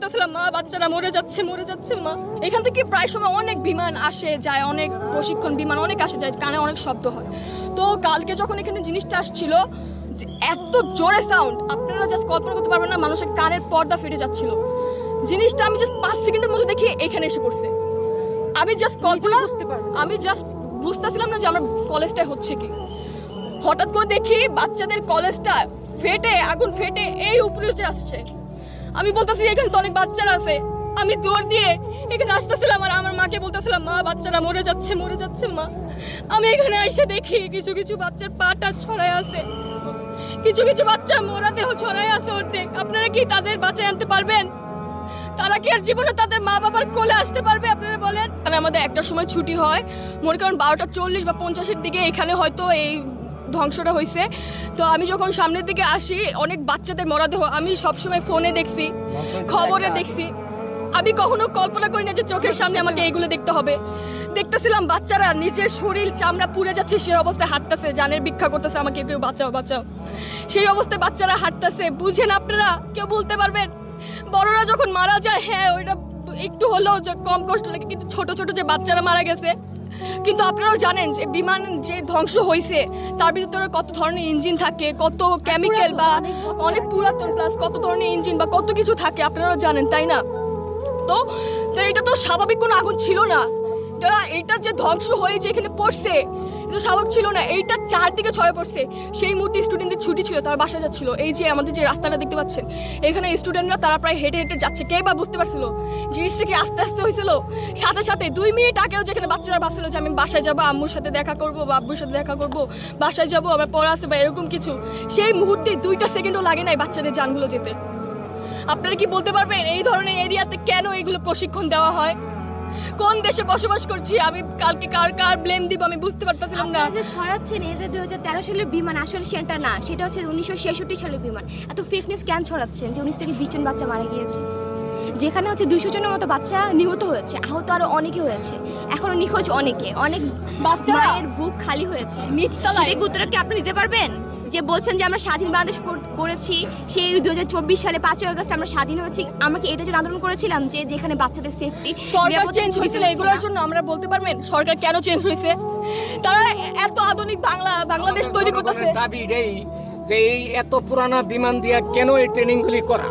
বলতেছিলাম মা বাচ্চারা মরে যাচ্ছে মা। এখান থেকে প্রায় সময় অনেক বিমান আসে যায়, অনেক প্রশিক্ষণ বিমান অনেক আসে যায়, কানে অনেক শব্দ হয়। তো কালকে যখন এখানে জিনিসটা আসছিল, এত জোরে সাউন্ড আপনারা জাস্ট কল্পনা করতে পারবেন না, মানুষের কানের পর্দা ফেটে যাচ্ছিল। জিনিসটা আমি জাস্ট 5 সেকেন্ডের মধ্যে দেখি এখানে এসে পড়ছে। আমি জাস্ট কল্পনা আমি জাস্ট বুঝতেছিলাম না যে আমার কলেজটায় হচ্ছে কি। হঠাৎ করে দেখি বাচ্চাদের কলেজটা ফেটে, আগুন ফেটে এই উপরে উঠে আসছে। আমি বলতেছি এখানে তো অনেক বাচ্চারা আছে। আমি দৌড় দিয়ে এখানে আসতেছিলাম আর আমার মাকে বলতেছিলাম মা বাচ্চারা মরে যাচ্ছে মা। আমি এখানে এসে দেখি কিছু কিছু বাচ্চার পাটা ছড়ায় আছে, কিছু কিছু বাচ্চা মোরা দেহ ছড়ায় আছে অর্ধেক। আপনারা কি তাদের বাঁচায় আনতে পারবেন? তারা কি আর জীবনে তাদের মা বাবার কোলে আসতে পারবে? আপনারা বলেন। আমাদের একটার সময় ছুটি হয়, মনে করেন 12:40 বা 50-এর দিকে এখানে হয়তো এই ধ্বংসটা হয়েছে। তো আমি যখন সামনের দিকে আসি, অনেক বাচ্চাদের মরদেহ আমি সবসময় ফোনে দেখছি, খবরে দেখছি। আমি কখনো কল্পনা করি না যে চোখের সামনে আমাকে এইগুলো দেখতে হবে। দেখতেছিলাম বাচ্চারা নিজের শরীর চামড়া পুড়ে যাচ্ছে, সেই অবস্থায় হাঁটতেছে, জানের ভিক্ষা করতেছে, আমাকে কেউ বাঁচাও। সেই অবস্থায় বাচ্চারা হাঁটতেছে। বুঝেন আপনারা? কেউ বলতে পারবেন? বড়রা যখন মারা যায়, হ্যাঁ ওইটা একটু হলেও কম কষ্ট লাগে, কিন্তু ছোট ছোট যে বাচ্চারা মারা গেছে। কিন্তু আপনারাও জানেন যে বিমান যে ধ্বংস হয়েছে তার ভিতরে কত ধরনের ইঞ্জিন থাকে, কত কেমিক্যাল বা অনেক পুরাতন, প্লাস কত ধরনের ইঞ্জিন বা কত কিছু থাকে, আপনারাও জানেন, তাই না? তো এটা তো স্বাভাবিক কোনো আগুন ছিল না। এইটা যে ধ্বংস হয়েছে এখানে পড়ছে, এটা স্বাভাবিক ছিল না। এইটা চারদিকে ছড়ে পড়ছে। সেই মুহূর্তে স্টুডেন্টদের ছুটি ছিল, তারা বাসা যাচ্ছিল। এই যে আমাদের যে রাস্তাটা দেখতে পাচ্ছেন, এখানে স্টুডেন্টরা তারা প্রায় হেঁটে হেঁটে যাচ্ছে। কে বা বুঝতে পারছিল জিনিসটা কি আস্তে আস্তে হয়েছিল? সাথে সাথে 2 মিনিট আগেও যেখানে বাচ্চারা ভাবছিল যে আমি বাসায় যাবো, আম্মুর সাথে দেখা করবো বা আব্বুর সাথে দেখা করবো, বাসায় যাবো, আমার পড়া আছে বা এরকম কিছু, সেই মুহূর্তে 2টা সেকেন্ডও লাগে নাই বাচ্চাদের জানগুলো যেতে। আপনারা কি বলতে পারবেন এই ধরনের এরিয়াতে কেন এইগুলো প্রশিক্ষণ দেওয়া হয়? কোন দেশে বসবাস করছি? আমি কালকে কার ব্লেম দিব আমি বুঝতে পারতেছিলাম না। যে ছড়াচ্ছেন এটা 2013 সালের বিমান, আসলে সেটা না, সেটা হচ্ছে 1966 সালের বিমান। এত ফেক নিউজ কেন ছড়াচ্ছেন যে 19 থেকে 20 জন বাচ্চা মারা গিয়েছে, যেখানে হচ্ছে 200 জনের মতো বাচ্চা নিহত হয়েছে, আহত আরো অনেকে হয়েছে, এখনো নিখোঁজ অনেকে, অনেক মায়ের বুক খালি হয়েছে। সেটাকে উত্তর কি আপনি দিতে পারবেন? যে বলছেন যে আমরা স্বাধীন বাংলাদেশ করেছি, সেই 2024 সালে 5ই আগস্ট আমরা স্বাধীন হয়েছি, আমরা কি এটার জন্য আন্দোলন করেছিলাম যে যেখানে বাচ্চাদের সেফটি? সরকার চেঞ্জ হয়েছিল এগুলোর জন্য, আমরা বলতে পারবেন সরকার কেন চেঞ্জ হয়েছে? তারা এত আধুনিক বাংলাদেশ তৈরি করতেছে। দাবি এই যে এই এত পুরানা বিমান দিয়া কেন এই ট্রেনিংগুলি করা,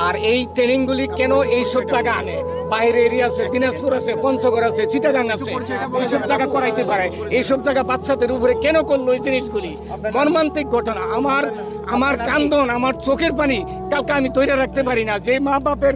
আর এই ট্রেনিংগুলি কেন এই সব জায়গা আনে? বাইরে এরিয়া আছে, দিনাজপুর আছে, পঞ্চগড় আছে, চিটাগাং আছে, এইসব জায়গা করাইতে পারে। এইসব জায়গা বাচ্চাদের উপরে কেন করলো এই জিনিসগুলি? মর্মান্তিক ঘটনা। আমার কান্দন, আমার চোখের পানি কালকে আমি তৈরি রাখতে পারি না। যে মা বাপের